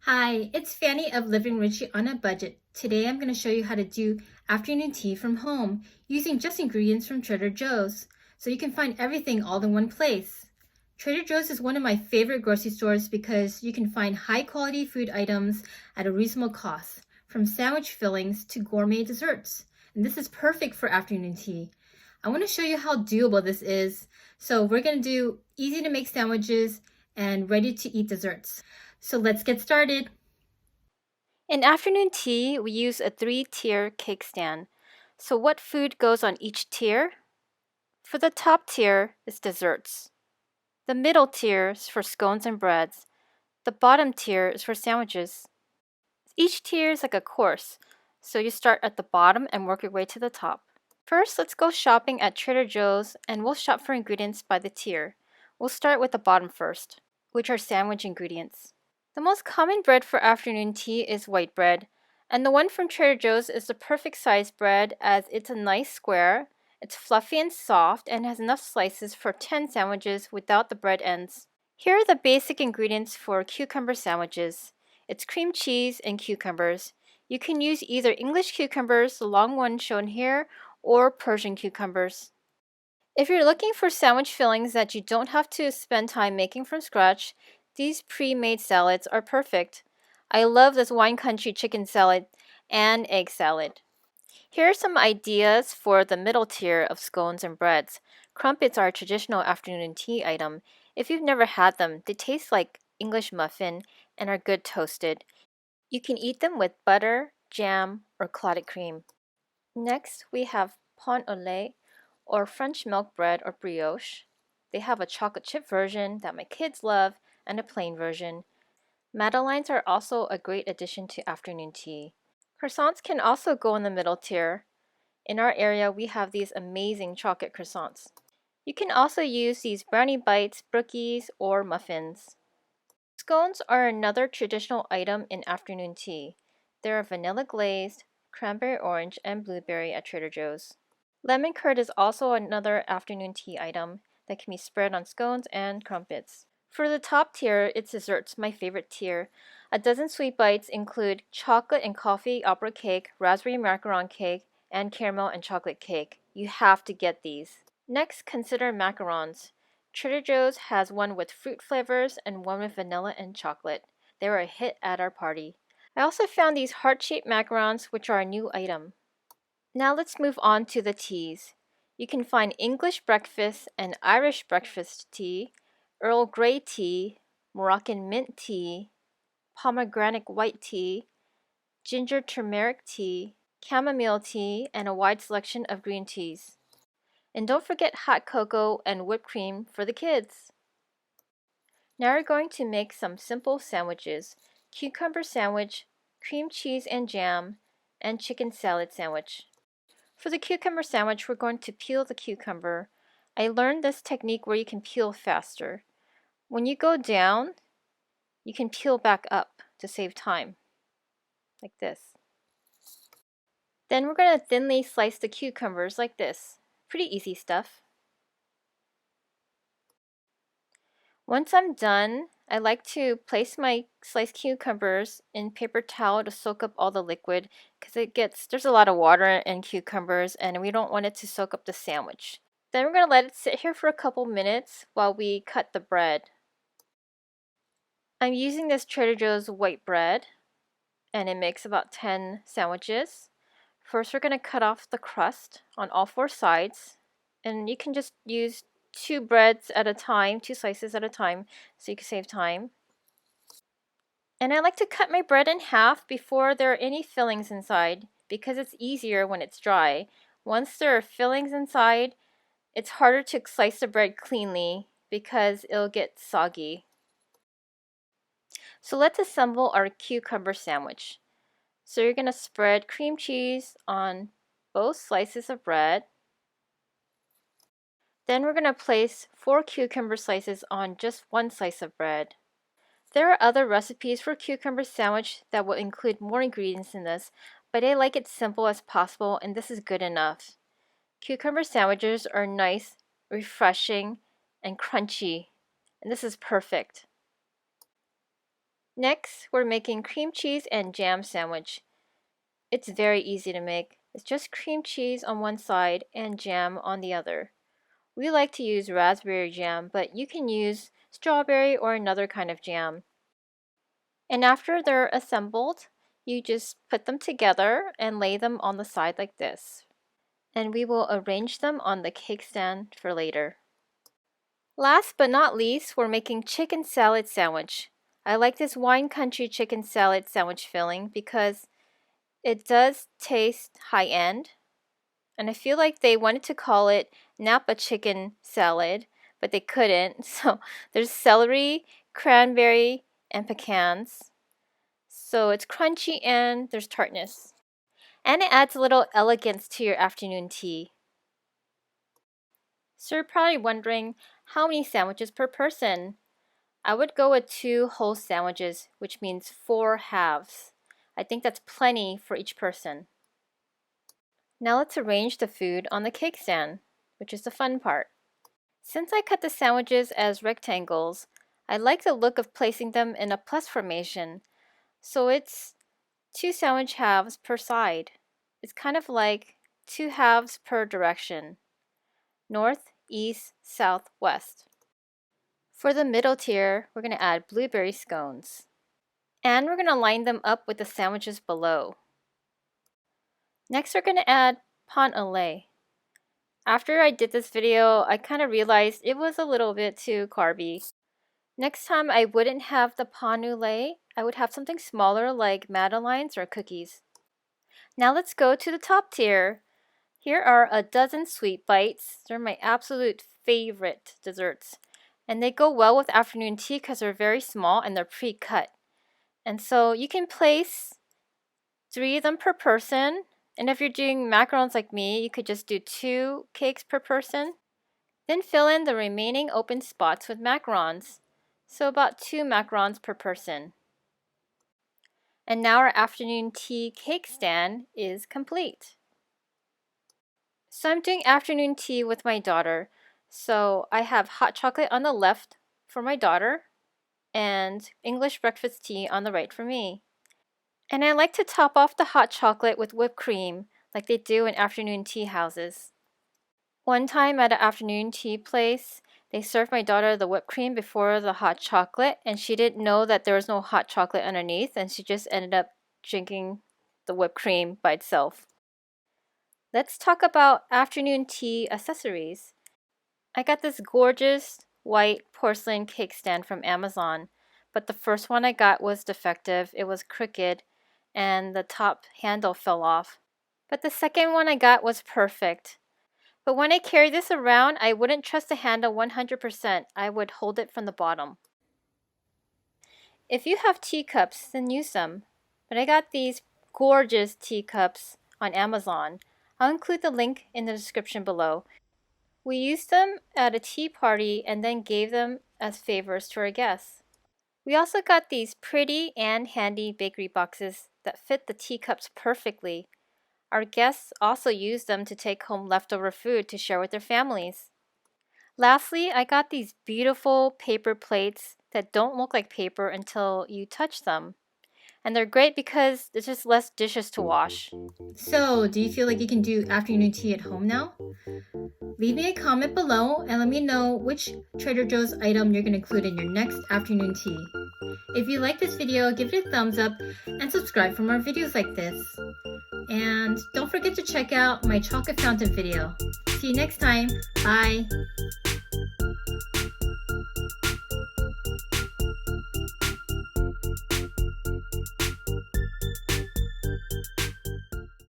Hi, it's Fanny of Living Richie on a Budget. Today I'm going to show you how to do afternoon tea from home using just ingredients from Trader Joe's, so you can find everything all in one place. Trader Joe's is one of my favorite grocery stores because you can find high quality food items at a reasonable cost, from sandwich fillings to gourmet desserts. And this is perfect for afternoon tea. I want to show you how doable this is. So we're going to do easy to make sandwiches and ready to eat desserts. So let's get started. In afternoon tea, we use a 3-tier cake stand. So what food goes on each tier? For the top tier is desserts. The middle tier is for scones and breads. The bottom tier is for sandwiches. Each tier is like a course, so you start at the bottom and work your way to the top. First, let's go shopping at Trader Joe's and we'll shop for ingredients by the tier. We'll start with the bottom first, which are sandwich ingredients. The most common bread for afternoon tea is white bread, and the one from Trader Joe's is the perfect size bread as it's a nice square, it's fluffy and soft, and has enough slices for 10 sandwiches without the bread ends. Here are the basic ingredients for cucumber sandwiches. It's cream cheese and cucumbers. You can use either English cucumbers, the long one shown here, or Persian cucumbers. If you're looking for sandwich fillings that you don't have to spend time making from scratch, these pre-made salads are perfect. I love this wine country chicken salad and egg salad. Here are some ideas for the middle tier of scones and breads. Crumpets are a traditional afternoon tea item. If you've never had them, they taste like English muffin and are good toasted. You can eat them with butter, jam, or clotted cream. Next, we have pain au lait, or French milk bread or brioche. They have a chocolate chip version that my kids love and a plain version. Madeleines are also a great addition to afternoon tea. Croissants can also go in the middle tier. In our area, we have these amazing chocolate croissants. You can also use these brownie bites, brookies, or muffins. Scones are another traditional item in afternoon tea. They are vanilla glazed, cranberry orange, and blueberry at Trader Joe's. Lemon curd is also another afternoon tea item that can be spread on scones and crumpets. For the top tier, it's desserts, my favorite tier. A dozen sweet bites include chocolate and coffee opera cake, raspberry macaron cake, and caramel and chocolate cake. You have to get these. Next, consider macarons. Trader Joe's has one with fruit flavors and one with vanilla and chocolate. They were a hit at our party. I also found these heart-shaped macarons, which are a new item. Now let's move on to the teas. You can find English breakfast and Irish breakfast tea, Earl Grey tea, Moroccan mint tea, pomegranate white tea, ginger turmeric tea, chamomile tea, and a wide selection of green teas. And don't forget hot cocoa and whipped cream for the kids. Now we're going to make some simple sandwiches: cucumber sandwich, cream cheese and jam, and chicken salad sandwich. For the cucumber sandwich, we're going to peel the cucumber. I learned this technique where you can peel faster. When you go down, you can peel back up to save time, like this. Then we're going to thinly slice the cucumbers like this. Pretty easy stuff. Once I'm done, I like to place my sliced cucumbers in paper towel to soak up all the liquid because there's a lot of water in cucumbers and we don't want it to soak up the sandwich. Then we're going to let it sit here for a couple minutes while we cut the bread. I'm using this Trader Joe's white bread and it makes about 10 sandwiches. First we're going to cut off the crust on all 4 sides, and you can just use 2 breads at a time, 2 slices at a time, so you can save time. And I like to cut my bread in half before there are any fillings inside because it's easier when it's dry. Once there are fillings inside, it's harder to slice the bread cleanly because it'll get soggy. So let's assemble our cucumber sandwich. So you're going to spread cream cheese on both slices of bread. Then we're going to place 4 cucumber slices on just 1 slice of bread. There are other recipes for cucumber sandwich that will include more ingredients in this, but I like it simple as possible and this is good enough. Cucumber sandwiches are nice, refreshing, and crunchy, and this is perfect. Next, we're making cream cheese and jam sandwich. It's very easy to make. It's just cream cheese on one side and jam on the other. We like to use raspberry jam, but you can use strawberry or another kind of jam. And after they're assembled, you just put them together and lay them on the side like this. And we will arrange them on the cake stand for later. Last but not least, we're making chicken salad sandwich. I like this wine country chicken salad sandwich filling because it does taste high-end. And I feel like they wanted to call it Napa chicken salad, but they couldn't. So there's celery, cranberry, and pecans. So it's crunchy and there's tartness. And it adds a little elegance to your afternoon tea. So you're probably wondering, how many sandwiches per person? I would go with 2 whole sandwiches, which means 4 halves. I think that's plenty for each person. Now let's arrange the food on the cake stand, which is the fun part. Since I cut the sandwiches as rectangles, I like the look of placing them in a plus formation. So it's 2 sandwich halves per side. It's kind of like 2 halves per direction. North, east, south, west. For the middle tier, we're going to add blueberry scones. And we're going to line them up with the sandwiches below. Next, we're going to add pain au lait. After I did this video, I kind of realized it was a little bit too carby. Next time, I wouldn't have the pain au lait. I would have something smaller like madeleines or cookies. Now let's go to the top tier. Here are a dozen sweet bites. They're my absolute favorite desserts. And they go well with afternoon tea because they're very small and they're pre-cut. And so you can place 3 of them per person. And if you're doing macarons like me, you could just do 2 cakes per person. Then fill in the remaining open spots with macarons. So about 2 macarons per person. And now our afternoon tea cake stand is complete. So I'm doing afternoon tea with my daughter. So I have hot chocolate on the left for my daughter and English breakfast tea on the right for me. And I like to top off the hot chocolate with whipped cream like they do in afternoon tea houses. One time at an afternoon tea place, they served my daughter the whipped cream before the hot chocolate and she didn't know that there was no hot chocolate underneath and she just ended up drinking the whipped cream by itself. Let's talk about afternoon tea accessories. I got this gorgeous white porcelain cake stand from Amazon, but the first one I got was defective. It was crooked and the top handle fell off. But the second one I got was perfect. But when I carry this around, I wouldn't trust the handle 100%. I would hold it from the bottom. If you have teacups, then use them. But I got these gorgeous teacups on Amazon. I'll include the link in the description below. We used them at a tea party and then gave them as favors to our guests. We also got these pretty and handy bakery boxes that fit the teacups perfectly. Our guests also used them to take home leftover food to share with their families. Lastly, I got these beautiful paper plates that don't look like paper until you touch them. And they're great because there's just less dishes to wash. So, do you feel like you can do afternoon tea at home now? Leave me a comment below and let me know which Trader Joe's item you're going to include in your next afternoon tea. If you like this video, give it a thumbs up and subscribe for more videos like this. And don't forget to check out my chocolate fountain video. See you next time. Bye.